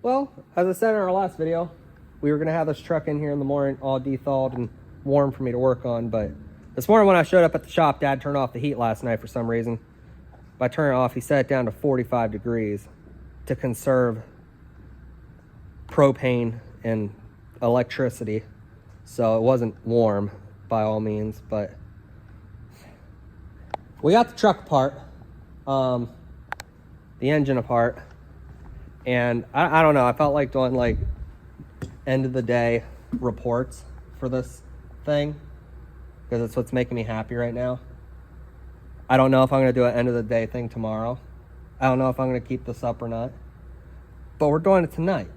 Well, as I said in our last video, we were going to have this truck in here in the morning all de-thawed and warm for me to work on, but this morning when I showed up at the shop, Dad turned off the heat last night for some reason. By turning it off, he set it down to 45 degrees to conserve propane and electricity. So it wasn't warm by all means, but we got the truck apart, the engine apart, and I don't know, I felt like doing like end of the day reports for this thing because it's what's making me happy right now. I don't know if I'm going to do an end of the day thing tomorrow. I don't know if I'm going to keep this up or not, but we're doing it tonight.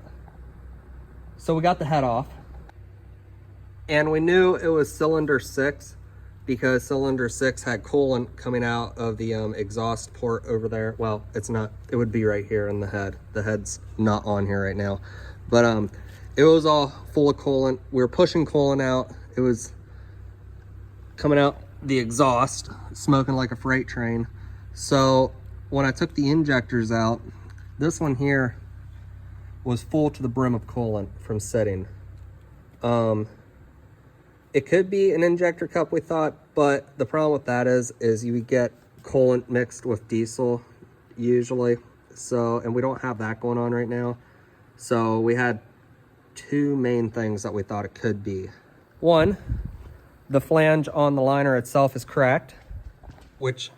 So we got the head off, and we knew it was cylinder 6 because cylinder 6 had coolant coming out of the exhaust port over there. Well, it's not, it would be right here in the head. The head's not on here right now, but it was all full of coolant. We were pushing coolant out. It was coming out the exhaust, smoking like a freight train. So when I took the injectors out, this one here was full to the brim of coolant from sitting. It could be an injector cup, we thought, but the problem with that is you would get coolant mixed with diesel usually. So, and we don't have that going on right now. So we had two main things that we thought it could be. One, the flange on the liner itself is cracked, which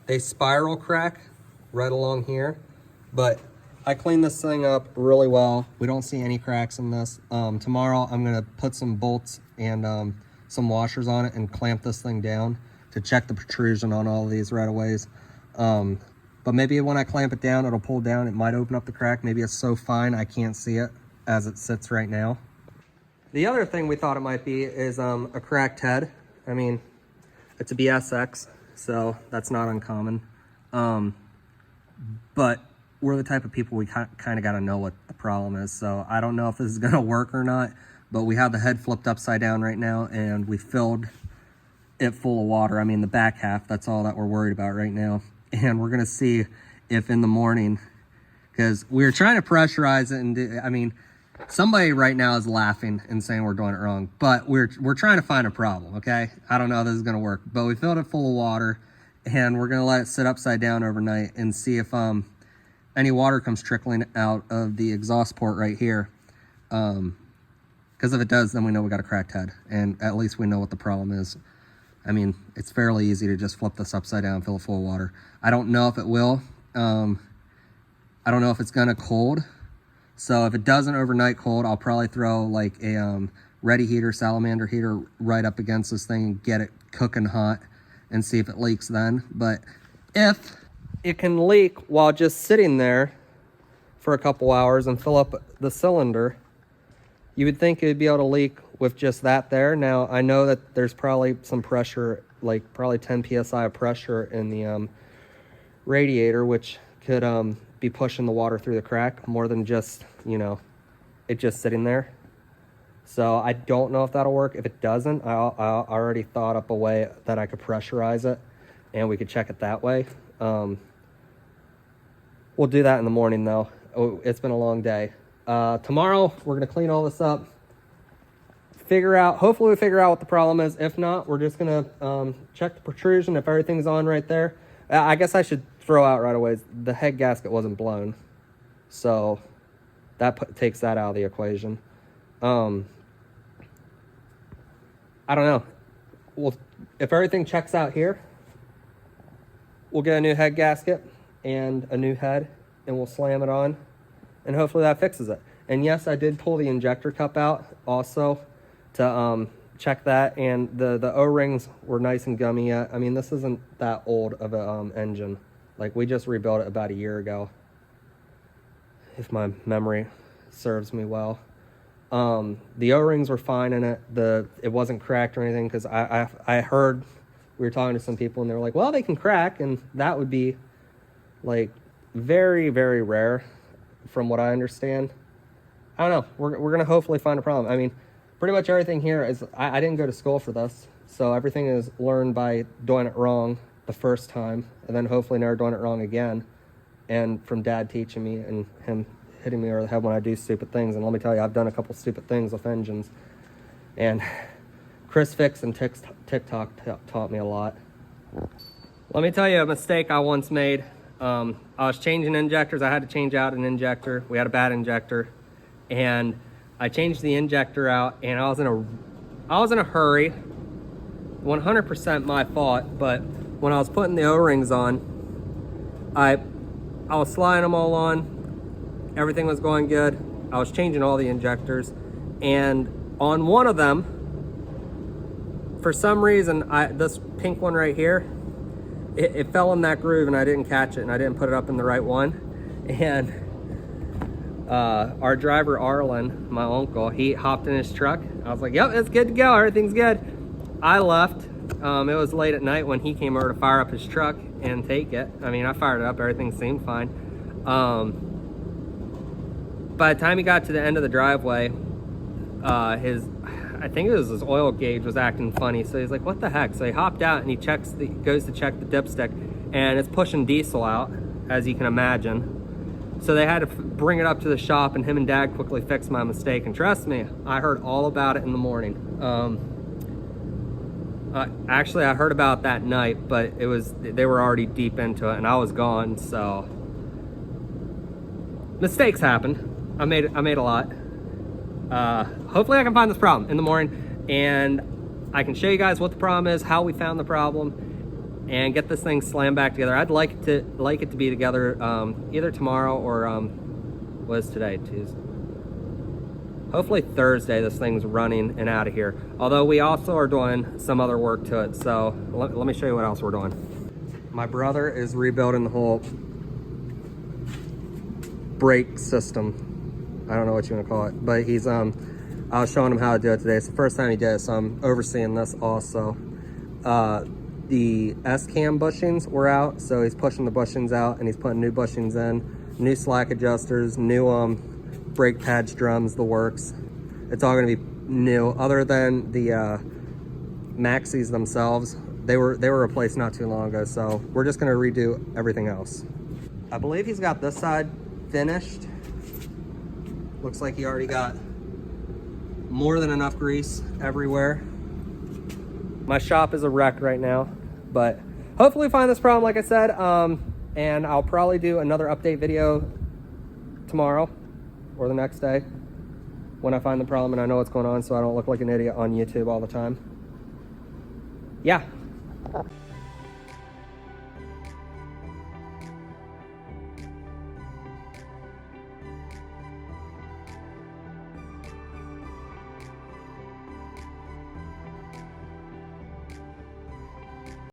a spiral crack right along here, but I cleaned this thing up really well. We don't see any cracks in this. Tomorrow I'm gonna put some bolts and some washers on it and clamp this thing down to check the protrusion on all of these right aways. But maybe when I clamp it down, it'll pull down. It might open up the crack. Maybe it's so fine I can't see it as it sits right now. The other thing we thought it might be is a cracked head. I mean, it's a BXS, so that's not uncommon. But we're the type of people we kind of got to know what the problem is. So I don't know if this is going to work or not, but we have the head flipped upside down right now, and we filled it full of water. I mean, the back half, that's all that we're worried about right now. And we're going to see if in the morning, because we were trying to pressurize it, and I mean, somebody right now is laughing and saying we're doing it wrong, but we're trying to find a problem, okay? I don't know how this is going to work, but we filled it full of water, and we're going to let it sit upside down overnight and see if any water comes trickling out of the exhaust port right here. Because if it does, then we know we got a cracked head, and at least we know what the problem is. I mean, it's fairly easy to just flip this upside down, fill it full of water. I don't know if it will. I don't know if it's gonna cold. So if it doesn't overnight cold, I'll probably throw like a ready heater, salamander heater right up against this thing and get it cooking hot and see if it leaks then. But if it can leak while just sitting there for a couple hours and fill up the cylinder, you would think it would be able to leak with just that there. Now, I know that there's probably some pressure, like probably 10 PSI of pressure in the radiator, which could be pushing the water through the crack more than just, you know, it just sitting there. So I don't know if that'll work. If it doesn't, I already thought up a way that I could pressurize it and we could check it that way. We'll do that in the morning though. Oh, it's been a long day. Tomorrow we're gonna clean all this up, hopefully we figure out what the problem is. If not, we're just gonna check the protrusion. If everything's on right there, I guess I should throw out right away, the head gasket wasn't blown, so that takes that out of the equation. I don't know. Well, if everything checks out here, we'll get a new head gasket and a new head, and we'll slam it on, and hopefully that fixes it. And yes, I did pull the injector cup out also to check that, and the O-rings were nice and gummy yet. I mean, this isn't that old of a engine. Like, we just rebuilt it about a year ago, if my memory serves me well. The O-rings were fine in it. It wasn't cracked or anything, because I heard, we were talking to some people and they were like, well, they can crack, and that would be like very, very rare from what I understand. I don't know. We're going to hopefully find a problem. I mean, pretty much everything here is, I didn't go to school for this, so everything is learned by doing it wrong the first time, and then hopefully never doing it wrong again, and from Dad teaching me and hitting me over the head when I do stupid things. And let me tell you, I've done a couple stupid things with engines. And Chris Fix and TikTok taught me a lot. Let me tell you a mistake I once made. I was changing injectors. I had to change out an injector. We had a bad injector. And I changed the injector out, and I was in a hurry. 100% my fault, but when I was putting the O-rings on, I was sliding them all on. Everything was going good. I was changing all the injectors, and on one of them, for some reason, this pink one right here, it fell in that groove, and I didn't catch it, and I didn't put it up in the right one. And our driver Arlen, my uncle, he hopped in his truck. I was like, yep, it's good to go, everything's good. I left. It was late at night when he came over to fire up his truck and take it. I mean, I fired it up, everything seemed fine. By the time he got to the end of the driveway, I think it was his oil gauge was acting funny. So he's like, what the heck? So he hopped out and he goes to check the dipstick, and it's pushing diesel out, as you can imagine. So they had to bring it up to the shop, and him and Dad quickly fixed my mistake. And trust me, I heard all about it in the morning. Actually, I heard about it that night, but they were already deep into it, and I was gone. So mistakes happen. I made a lot. Hopefully, I can find this problem in the morning, and I can show you guys what the problem is, how we found the problem, and get this thing slammed back together. I'd like it to be together either tomorrow or what is today? Tuesday. Hopefully Thursday this thing's running and out of here. Although we also are doing some other work to it. So let me show you what else we're doing. My brother is rebuilding the whole brake system. I don't know what you want to call it, but he's I was showing him how to do it today. It's the first time he did it, so I'm overseeing this also. The S-cam bushings were out, so he's pushing the bushings out and he's putting new bushings in, new slack adjusters, new brake pads, drums, the works. It's all going to be new, other than the maxis themselves. They were replaced not too long ago, so we're just going to redo everything else. I believe he's got this side finished. Looks like he already got more than enough grease everywhere. My shop is a wreck right now, but hopefully find this problem, like I said, and I'll probably do another update video tomorrow or the next day when I find the problem and I know what's going on, so I don't look like an idiot on YouTube all the time. Yeah.